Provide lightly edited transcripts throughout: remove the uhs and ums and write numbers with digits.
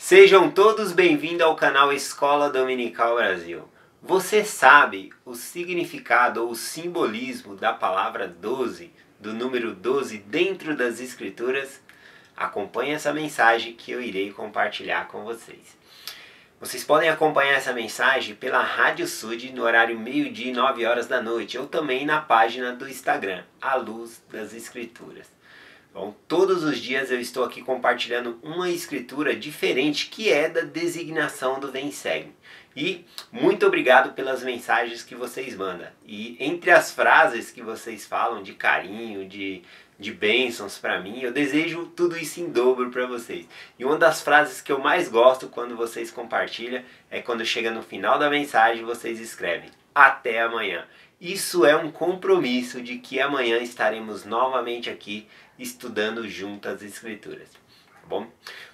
Sejam todos bem-vindos ao canal Escola Dominical Brasil. Você sabe o significado ou o simbolismo da palavra 12, do número 12 dentro das Escrituras? Acompanhe essa mensagem que eu irei compartilhar com vocês. Vocês podem acompanhar essa mensagem pela Rádio Sud no horário meio-dia e 9 horas da noite, ou também na página do Instagram, A Luz das Escrituras. Bom, todos os dias eu estou aqui compartilhando uma escritura diferente que é da designação do Vem Segue. E muito obrigado pelas mensagens que vocês mandam. E entre as frases que vocês falam de carinho, de bênçãos para mim, eu desejo tudo isso em dobro para vocês. E uma das frases que eu mais gosto quando vocês compartilham é quando chega no final da mensagem vocês escrevem: até amanhã. Isso é um compromisso de que amanhã estaremos novamente aqui estudando juntas as Escrituras, tá bom?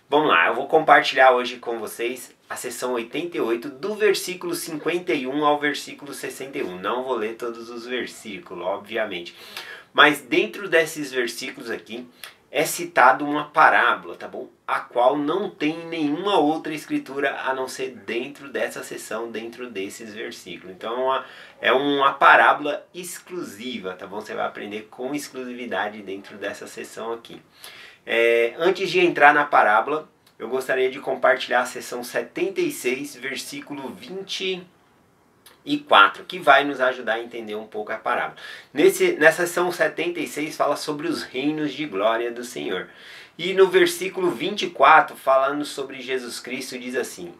Vamos lá, eu vou compartilhar hoje com vocês a seção 88 do versículo 51 ao versículo 61. Não vou ler todos os versículos, obviamente, mas dentro desses versículos aqui é citado uma parábola, tá bom? A qual não tem nenhuma outra escritura a não ser dentro dessa seção, dentro desses versículos. Então é uma parábola exclusiva, tá bom? Você vai aprender com exclusividade dentro dessa seção aqui. Antes de entrar na parábola, eu gostaria de compartilhar a seção 76, versículo 24, que vai nos ajudar a entender um pouco a parábola. Nessa seção 76 fala sobre os reinos de glória do Senhor. E no versículo 24, falando sobre Jesus Cristo, diz assim: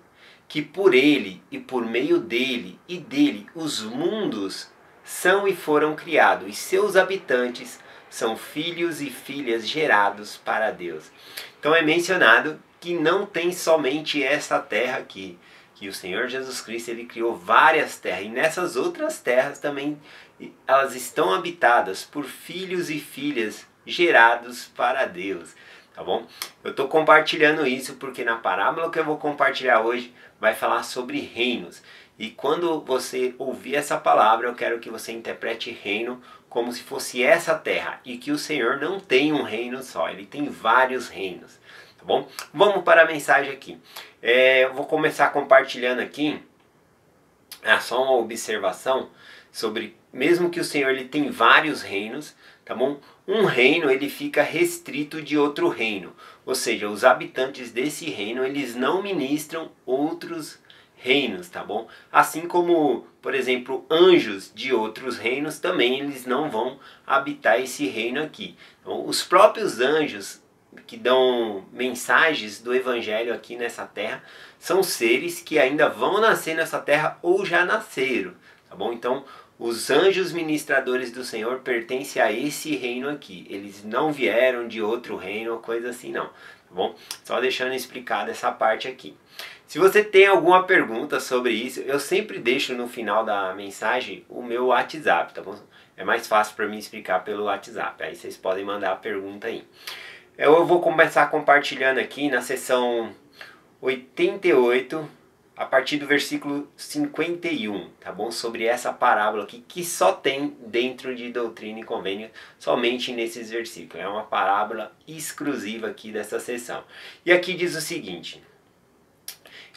que por Ele e por meio dele e dele os mundos são e foram criados, e seus habitantes são filhos e filhas gerados para Deus. Então é mencionado que não tem somente essa terra aqui, que o Senhor Jesus Cristo ele criou várias terras, e nessas outras terras também elas estão habitadas por filhos e filhas gerados para Deus, tá bom? Eu estou compartilhando isso porque na parábola que eu vou compartilhar hoje vai falar sobre reinos, e quando você ouvir essa palavra eu quero que você interprete reino como se fosse essa terra, e que o Senhor não tem um reino só, ele tem vários reinos. Tá bom? Vamos para a mensagem aqui. Eu vou começar compartilhando aqui só uma observação sobre, mesmo que o Senhor ele tem vários reinos, tá bom? Um reino ele fica restrito de outro reino, ou seja, os habitantes desse reino eles não ministram outros reinos, tá bom? Assim como, por exemplo, anjos de outros reinos também eles não vão habitar esse reino aqui. Então, os próprios anjos que dão mensagens do evangelho aqui nessa terra são seres que ainda vão nascer nessa terra ou já nasceram, tá bom? Então os anjos ministradores do Senhor pertencem a esse reino aqui, eles não vieram de outro reino ou coisa assim não, tá bom? Só deixando explicada essa parte aqui. Se você tem alguma pergunta sobre isso, eu sempre deixo no final da mensagem o meu WhatsApp, tá bom? É mais fácil para mim explicar pelo WhatsApp, aí vocês podem mandar a pergunta aí. Eu vou começar compartilhando aqui na seção 88, a partir do versículo 51, tá bom? Sobre essa parábola aqui, que só tem dentro de Doutrina e Convênio, somente nesses versículos. É uma parábola exclusiva aqui dessa seção. E aqui diz o seguinte: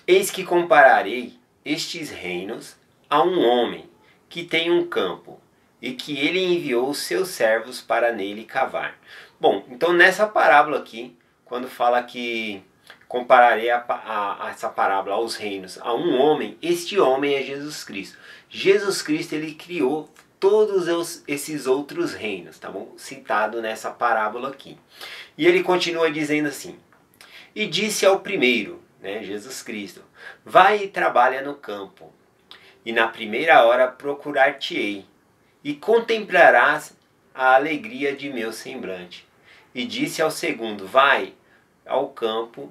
eis que compararei estes reinos a um homem que tem um campo, e que ele enviou os seus servos para nele cavar. Bom, então nessa parábola aqui, quando fala que compararei essa parábola aos reinos a um homem, este homem é Jesus Cristo. Jesus Cristo ele criou todos esses outros reinos, tá bom? Citado nessa parábola aqui. E ele continua dizendo assim: e disse ao primeiro, né, Jesus Cristo, vai e trabalha no campo, e na primeira hora procurar-te-ei, e contemplarás a alegria de meu semblante. E disse ao segundo, vai ao campo,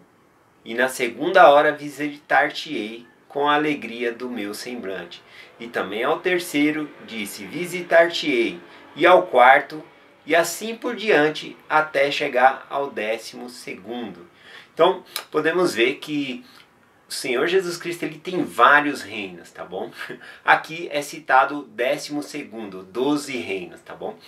e na segunda hora visitar-te-ei com a alegria do meu semblante. E também ao terceiro disse, visitar-te-ei, e ao quarto, e assim por diante, até chegar ao 12º. Então, podemos ver que o Senhor Jesus Cristo ele tem vários reinos, tá bom? Aqui é citado o 12º, 12 reinos, tá bom?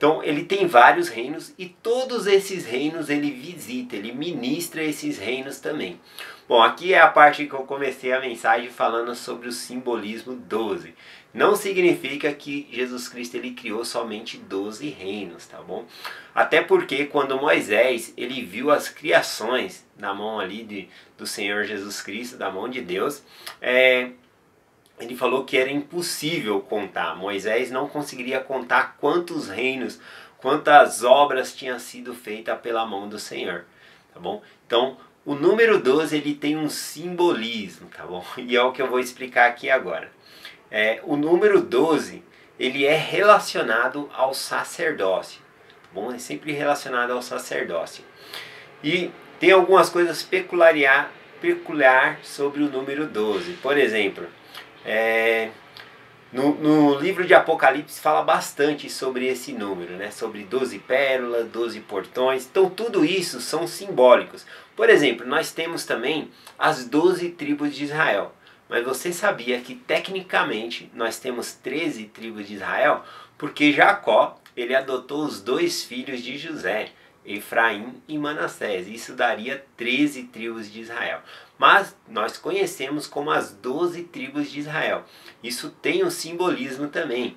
Então ele tem vários reinos e todos esses reinos ele visita, ele ministra esses reinos também. Bom, aqui é a parte que eu comecei a mensagem falando sobre o simbolismo 12. Não significa que Jesus Cristo ele criou somente 12 reinos, tá bom? Até porque quando Moisés ele viu as criações na mão ali do Senhor Jesus Cristo, da mão de Deus, ele falou que era impossível contar. Moisés não conseguiria contar quantos reinos, quantas obras tinham sido feitas pela mão do Senhor, tá bom? Então, o número 12 ele tem um simbolismo, tá bom? E é o que eu vou explicar aqui agora. O número 12, ele é relacionado ao sacerdócio, tá bom? É sempre relacionado ao sacerdócio. E tem algumas coisas peculiar sobre o número 12. Por exemplo, no livro de Apocalipse fala bastante sobre esse número, né? Sobre 12 pérolas, 12 portões. Então tudo isso são simbólicos. Por exemplo, nós temos também as 12 tribos de Israel. Mas você sabia que tecnicamente nós temos 13 tribos de Israel? Porque Jacó, ele adotou os 2 filhos de José, Efraim e Manassés. Isso daria 13 tribos de Israel. Mas nós conhecemos como as 12 tribos de Israel. Isso tem um simbolismo também.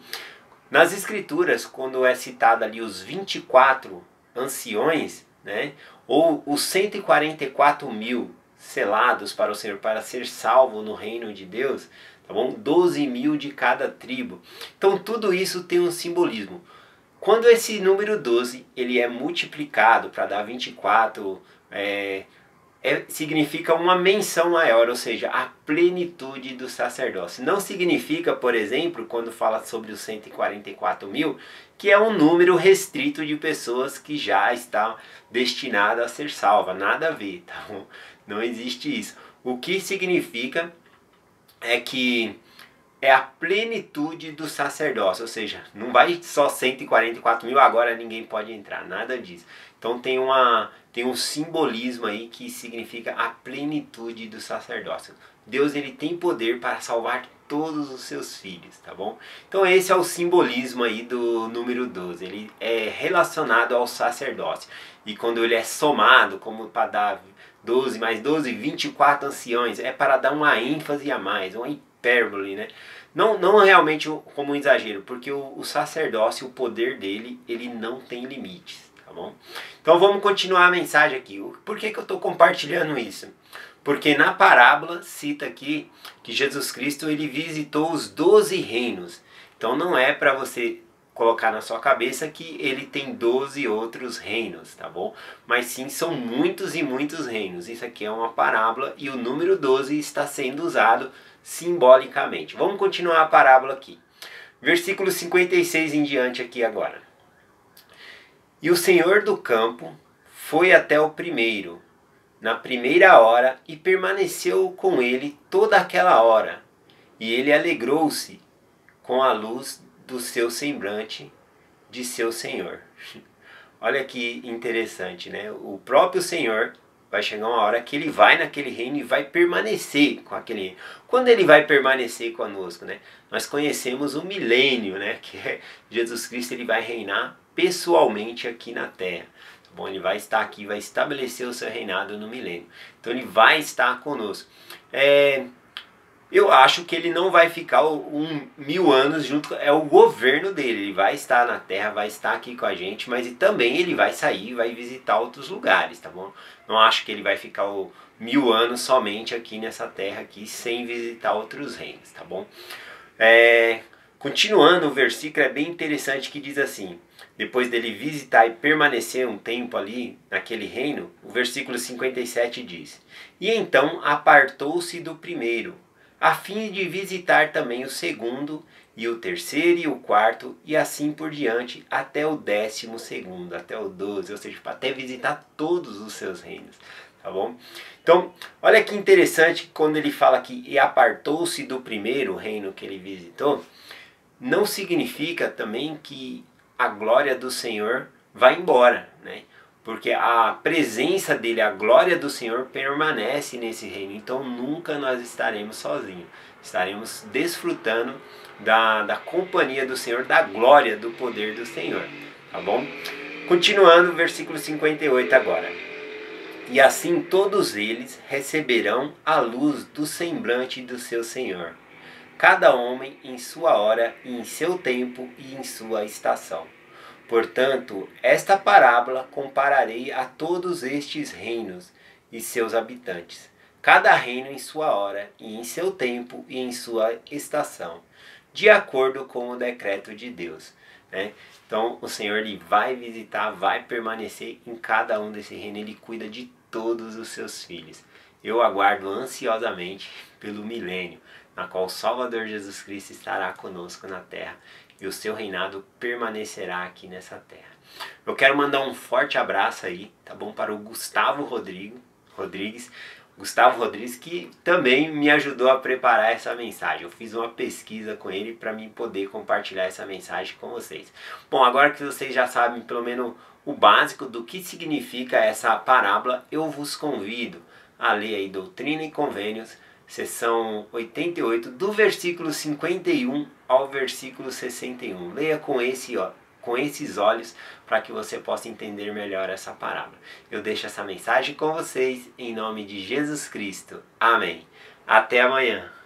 Nas escrituras, quando é citado ali os 24 anciões, né, ou os 144 mil selados para o Senhor, para ser salvo no reino de Deus, tá bom? 12 mil de cada tribo. Então tudo isso tem um simbolismo. Quando esse número 12 ele é multiplicado para dar 24, significa uma menção maior, ou seja, a plenitude do sacerdócio. Não significa, por exemplo, quando fala sobre os 144 mil, que é um número restrito de pessoas que já estão destinadas a ser salvas. Nada a ver, tá bom? Não existe isso. O que significa é que é a plenitude do sacerdócio, ou seja, não vai só 144 mil, agora ninguém pode entrar, nada disso. Então tem um simbolismo aí que significa a plenitude do sacerdócio. Deus ele tem poder para salvar todos os seus filhos, tá bom? Então esse é o simbolismo aí do número 12, ele é relacionado ao sacerdócio. E quando ele é somado, como para dar 12 mais 12, 24 anciões, é para dar uma ênfase a mais, uma hipérbole, né? Não realmente como um exagero, porque o sacerdócio, o poder dele, ele não tem limites, tá bom? Então vamos continuar a mensagem aqui. Por que eu estou compartilhando isso? Porque na parábola cita aqui que Jesus Cristo ele visitou os 12 reinos. Então não é para você colocar na sua cabeça que ele tem 12 outros reinos, tá bom? Mas sim, são muitos e muitos reinos. Isso aqui é uma parábola e o número 12 está sendo usado simbolicamente. Vamos continuar a parábola aqui. Versículo 56 em diante aqui agora. E o senhor do campo foi até o primeiro, na primeira hora, e permaneceu com ele toda aquela hora. E ele alegrou-se com a luz do seu semblante de seu senhor. Olha que interessante, né? O próprio Senhor vai chegar uma hora que ele vai naquele reino e vai permanecer com aquele reino. Quando ele vai permanecer conosco, né? Nós conhecemos o milênio, né? Que é Jesus Cristo, ele vai reinar pessoalmente aqui na terra. Tá bom? Ele vai estar aqui, vai estabelecer o seu reinado no milênio. Então ele vai estar conosco. Eu acho que ele não vai ficar 1000 anos junto, é o governo dele, ele vai estar na terra, vai estar aqui com a gente, mas também ele vai sair e vai visitar outros lugares, tá bom? Não acho que ele vai ficar 1000 anos somente aqui nessa terra aqui, sem visitar outros reinos, tá bom? Continuando o versículo, é bem interessante que diz assim, depois dele visitar e permanecer um tempo ali naquele reino, o versículo 57 diz, e então apartou-se do primeiro, a fim de visitar também o segundo, e o terceiro e o quarto, e assim por diante, até o 12º, até o 12, ou seja, até visitar todos os seus reinos, tá bom? Então, olha que interessante quando ele fala aqui, e apartou-se do primeiro reino que ele visitou, não significa também que a glória do Senhor vai embora, né? Porque a presença dele, a glória do Senhor permanece nesse reino. Então nunca nós estaremos sozinhos. Estaremos desfrutando da companhia do Senhor, da glória, do poder do Senhor. tá bom? Continuando, versículo 58 agora. E assim todos eles receberão a luz do semblante do seu Senhor, cada homem em sua hora e em seu tempo e em sua estação. Portanto, esta parábola compararei a todos estes reinos e seus habitantes, cada reino em sua hora e em seu tempo e em sua estação, de acordo com o decreto de Deus. Né? Então o Senhor ele vai visitar, vai permanecer em cada um desse reino, ele cuida de todos os seus filhos. Eu aguardo ansiosamente pelo milênio, na qual o Salvador Jesus Cristo estará conosco na terra e o seu reinado permanecerá aqui nessa terra. Eu quero mandar um forte abraço aí, tá bom, para o Gustavo Rodrigues, que também me ajudou a preparar essa mensagem. Eu fiz uma pesquisa com ele para mim poder compartilhar essa mensagem com vocês. Bom, agora que vocês já sabem pelo menos o básico do que significa essa parábola, eu vos convido a ler aí Doutrina e Convênios, seção 88, do versículo 51 ao versículo 61. Leia com esses olhos para que você possa entender melhor essa parábola. Eu deixo essa mensagem com vocês em nome de Jesus Cristo. Amém. Até amanhã.